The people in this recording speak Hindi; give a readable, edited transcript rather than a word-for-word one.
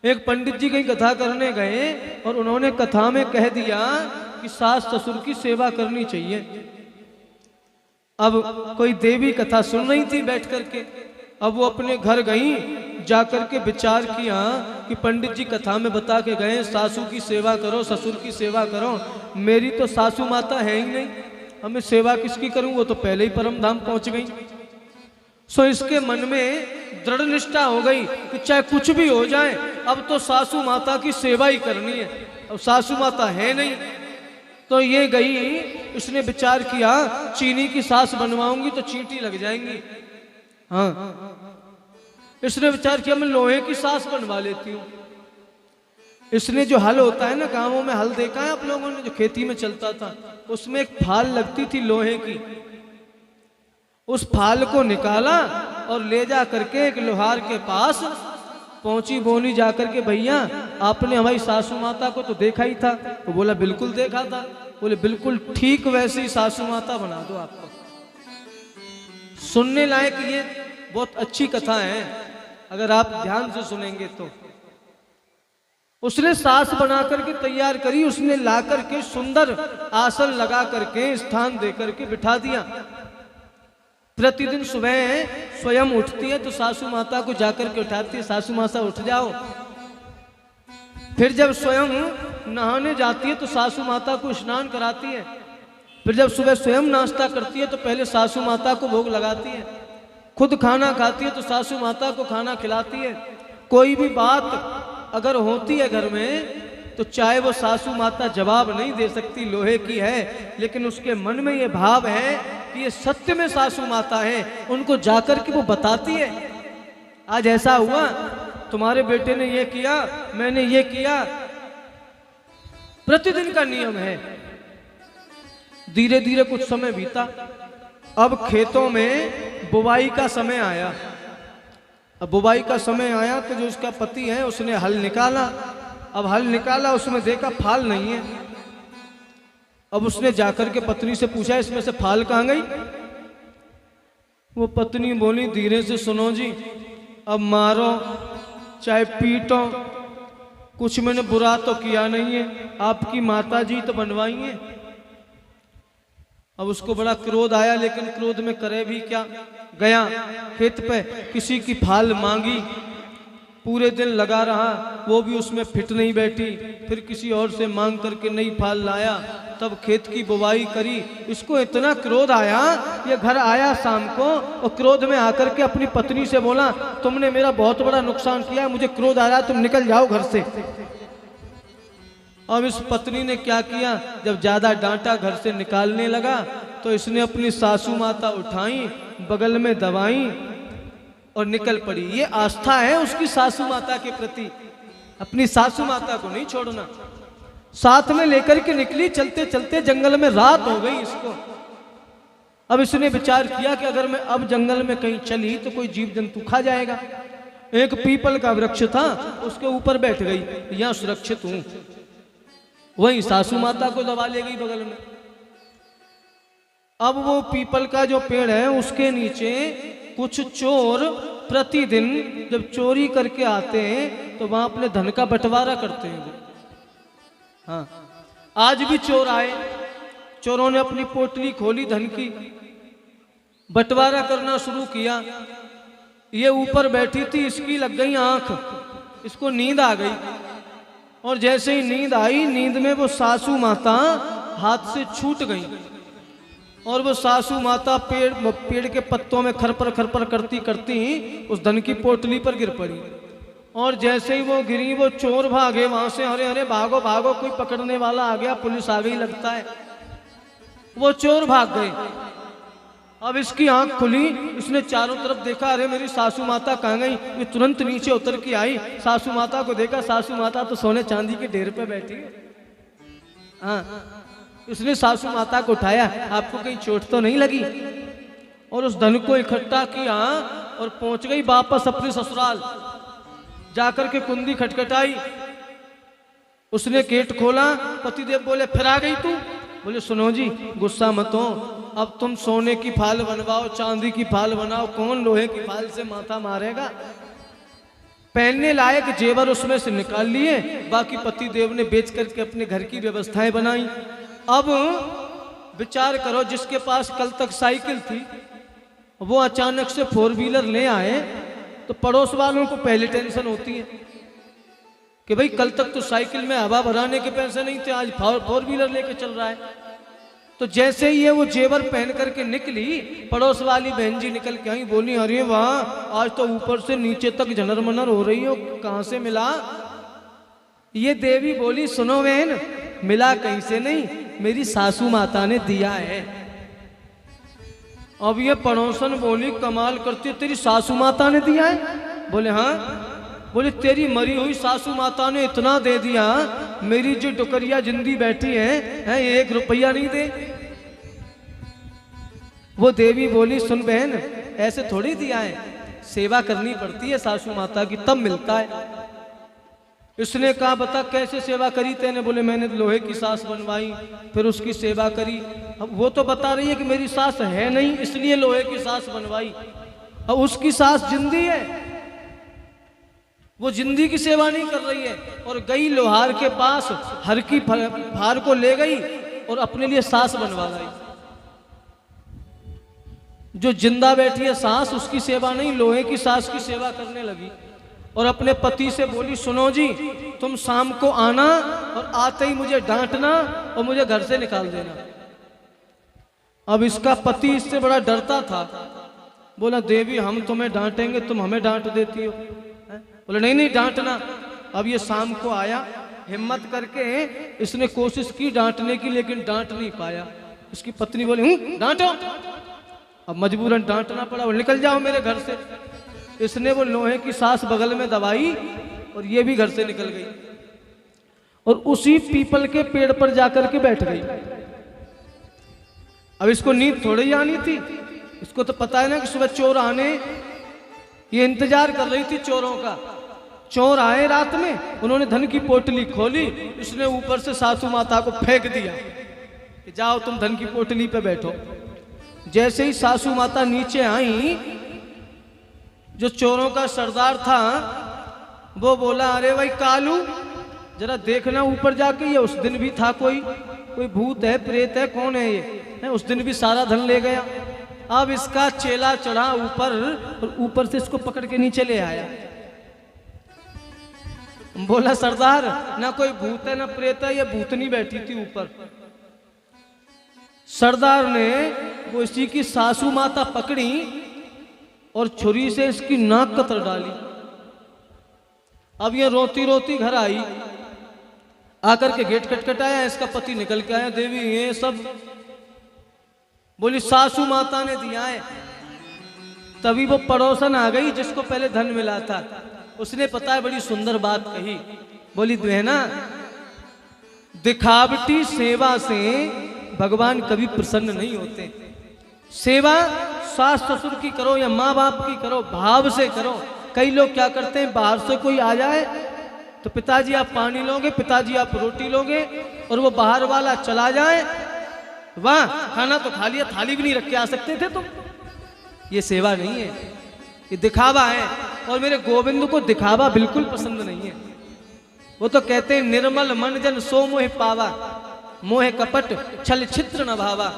एक पंडित जी कहीं कथा करने गए और उन्होंने कथा में कह दिया कि सास ससुर की सेवा करनी चाहिए। अब कोई देवी कथा सुन रही थी बैठ करके, अब वो अपने घर गई, जाकर के विचार किया कि पंडित जी कथा में बता के गए सासू की सेवा करो ससुर की सेवा करो, मेरी तो सासू माता है ही नहीं, हमें सेवा किसकी करूं, वो तो पहले ही परम धाम पहुंच गई। सो इसके मन में दृढ़ निष्ठा हो गई कि चाहे कुछ भी हो जाए अब तो सासू माता की सेवा ही करनी है। अब सासू माता है नहीं तो ये गई, इसने विचार किया चीनी की सास बनवाऊंगी तो चींटी लग जाएंगी। हाँ, इसने विचार किया मैं लोहे की सास बनवा लेती हूँ। इसने जो हल होता है ना, गांवों में हल देखा है आप लोगों ने, जो खेती में चलता था, उसमें एक फाल लगती थी लोहे की। उस फाल को निकाला और ले जा करके एक लोहार के पास पहुंची, बोली जाकर के भैया आपने हमारी सासू माता को तो देखा ही था। वो बोला बिल्कुल देखा था। बोले बिल्कुल ठीक वैसे ही सासू माता बना दो आपको। सुनने लायक ये बहुत अच्छी कथा है अगर आप ध्यान से सुनेंगे तो। उसने सास बना करके तैयार करी, उसने ला करके सुंदर आसन लगा करके स्थान दे करके बिठा दिया। प्रतिदिन सुबह स्वयं उठती है तो सासू माता को जाकर के उठाती है, सासू माता उठ जाओ। फिर जब स्वयं नहाने जाती है तो सासू माता को स्नान कराती है। फिर जब सुबह स्वयं नाश्ता करती है तो पहले सासू माता को भोग लगाती है। खुद खाना खाती है तो सासू माता को खाना खिलाती है। कोई भी बात अगर होती है घर में तो चाहे वो सासू माता जवाब नहीं दे सकती, लोहे की है, लेकिन उसके मन में ये भाव है कि ये सत्य में सासू माता है, उनको जाकर के वो बताती है आज ऐसा हुआ, तुम्हारे बेटे ने ये किया, मैंने ये किया। प्रतिदिन का नियम है। धीरे धीरे कुछ समय बीता। अब खेतों में बुवाई का समय आया। अब बुवाई का समय आया तो जो उसका पति है उसने हल निकाला। अब हल निकाला, उसमें देखा फाल नहीं है। अब उसने जाकर के पत्नी से पूछा इसमें से फाल कहाँ गई। वो पत्नी बोली धीरे से सुनो जी, अब मारो चाहे पीटो, कुछ मैंने बुरा तो किया नहीं है, आपकी माता जी तो बनवाई है। अब उसको बड़ा क्रोध आया, लेकिन क्रोध में करे भी क्या। गया खेत पे, किसी की फाल मांगी, पूरे दिन लगा रहा, वो भी उसमें फिट नहीं बैठी। फिर किसी और से मांग करके नई फाल लाया, तब खेत की बुवाई करी। इसको इतना क्रोध आया, ये घर आया शाम को और क्रोध में आकर के अपनी पत्नी से बोला तुमने मेरा बहुत बड़ा नुकसान किया, मुझे क्रोध आ रहा है, तुम निकल जाओ घर से। अब इस पत्नी ने क्या किया, जब ज्यादा डांटा घर से निकालने लगा तो इसने अपनी सासू माता उठाई, बगल में दबाई और निकल पड़ी। ये आस्था है उसकी सासू माता के प्रति, अपनी सासू माता को नहीं छोड़ना। साथ में लेकर के निकली, चलते चलते जंगल में रात हो गई इसको। अब इसने विचार किया कि अगर मैं अब जंगल में कहीं चली तो कोई जीव जंतु खा जाएगा। एक पीपल का वृक्ष था, उसके ऊपर बैठ गई, यहां सुरक्षित हूं। वहीं सासू माता को दबा ले गई बगल में। अब वो पीपल का जो पेड़ है उसके नीचे कुछ चोर प्रतिदिन जब चोरी करके आते हैं तो वहां अपने धन का बंटवारा करते हैं। हाँ, आज भी चोर आए, चोरों ने अपनी पोटली खोली, धन की बंटवारा करना शुरू किया। ये ऊपर बैठी थी, इसकी लग गई आंख, इसको नींद आ गई। और जैसे ही नींद आई, नींद में वो सासू माता हाथ से छूट गई और वो सासू माता पेड़ के पत्तों में खरपर करती करती उस धन की पोटली पर गिर पड़ी। और जैसे ही वो गिरी, वो चोर भागे वहां से, अरे अरे भागो भागो, कोई पकड़ने वाला आ गया, पुलिस आ गई लगता है। वो चोर भाग गए। अब इसकी आंख खुली, इसने चारों तरफ देखा, अरे मेरी सासू माता कहाँ गई। ये तुरंत नीचे उतर के आई, सासू माता को देखा, सासू माता तो सोने चांदी के ढेर पे बैठी है। हाँ, उसने सासू माता को उठाया, आपको कहीं चोट तो नहीं लगी। और उस धन को इकट्ठा किया और पहुंच गई वापस अपने ससुराल। जाकर के कुंडी खटखटाई, उसने गेट खोला। पतिदेव बोले फिर आ गई तू। बोले सुनो जी, गुस्सा मत हो, अब तुम सोने की फाल बनवाओ, चांदी की फाल बनाओ, कौन लोहे की फाल से माथा मारेगा। पहनने लायक जेवर उसमें से निकाल लिए, बाकी पति देव ने बेच करके अपने घर की व्यवस्थाएं बनाई। अब विचार करो, जिसके पास कल तक साइकिल थी वो अचानक से 4 व्हीलर ले आए, तो पड़ोस वालों को पहले टेंशन होती है कि भाई कल तक तो साइकिल में हवा भराने के पैसे नहीं थे, आज 4 व्हीलर लेके चल रहा है। तो जैसे ही ये वो जेवर पहन करके निकली, पड़ोस वाली बहन जी निकल के आई, बोली अरे वाह, आज तो ऊपर से नीचे तक जनर मनर हो रही हो, कहां से मिला? ये देवी बोली सुनो बहन, मिला कहीं से नहीं, मेरी सासू माता ने दिया है। अब ये पड़ोसन बोली कमाल करती, तेरी सासू माता ने दिया है? बोले हाँ। बोले तेरी मरी हुई सासू माता ने इतना दे दिया, मेरी जो डुकरिया जिंदी बैठी है 1 रुपया नहीं दे। वो देवी बोली सुन बहन, ऐसे थोड़ी दिया है, सेवा करनी पड़ती है सासू माता की, तब मिलता है। इसने कहा बता कैसे सेवा करी तेने? बोले मैंने लोहे की सास बनवाई, फिर उसकी सेवा करी। अब वो तो बता रही है कि मेरी सास है नहीं, इसलिए लोहे की सास बनवाई। अब उसकी सास जिंदी है, वो जिंदी की सेवा नहीं कर रही है, और गई लोहार के पास, हर की फार को ले गई और अपने लिए सास बनवा लाई। जो जिंदा बैठी है सास, उसकी सेवा नहीं, लोहे की सास की सेवा करने लगी। और अपने पति से बोली सुनो जी, तुम शाम को आना और आते ही मुझे डांटना और मुझे घर से निकाल देना। अब इसका पति इससे बड़ा डरता था, बोला देवी हम तुम्हें डांटेंगे, तुम हमें डांट देती हो? बोले नहीं नहीं डांटना। अब ये शाम को आया, हिम्मत करके इसने कोशिश की डांटने की, लेकिन डांट नहीं पाया। इसकी पत्नी बोली डांटो। अब मजबूरन डांटना पड़ा, निकल जाओ मेरे घर से। इसने वो लोहे की सास बगल में दबाई और ये भी घर से निकल गई, और उसी पीपल के पेड़ पर जाकर के बैठ गई। अब इसको नींद थोड़ी ही आनी थी, इसको तो पता है ना कि सुबह चोर आने, ये इंतजार कर रही थी चोरों का। चोर आए रात में, उन्होंने धन की पोटली खोली, इसने ऊपर से सासू माता को फेंक दिया कि जाओ तुम धन की पोटली पे बैठो। जैसे ही सासू माता नीचे आई, जो चोरों का सरदार था वो बोला अरे भाई कालू, जरा देखना ऊपर जाके, ये उस दिन भी था कोई भूत है, प्रेत है, कौन है ये? है उस दिन भी सारा धन ले गया। अब इसका चेला चढ़ा ऊपर और ऊपर से इसको पकड़ के नीचे ले आया। बोला सरदार ना कोई भूत है ना प्रेत है, ये भूतनी बैठी थी ऊपर। सरदार ने वो इसी की सासू माता पकड़ी और छुरी से इसकी नाक कतर डाली। अब ये रोती रोती घर आई, आकर के गेट खटखटाया, इसका पति निकल के आया, देवी ये सब? बोली सासू माता ने दिया है। तभी वो पड़ोसन आ गई जिसको पहले धन मिला था, उसने पता है बड़ी सुंदर बात कही। बोली बहना, दिखावटी सेवा से भगवान कभी प्रसन्न नहीं होते। सेवा सास ससुर की करो या माँ बाप की करो, भाव से करो। कई लोग क्या करते हैं, बाहर से कोई आ जाए तो पिताजी आप पानी लोगे, पिताजी आप रोटी लोगे, और वो बाहर वाला चला जाए, वाह खाना तो खा लिया, थाली भी नहीं रख के आ सकते थे तुम। ये सेवा नहीं है, ये दिखावा है। और मेरे गोविंद को दिखावा बिल्कुल पसंद नहीं है। वो तो कहते हैं निर्मल मन जन सो मोह पावा, मोह कपट छल छित्र न भावा।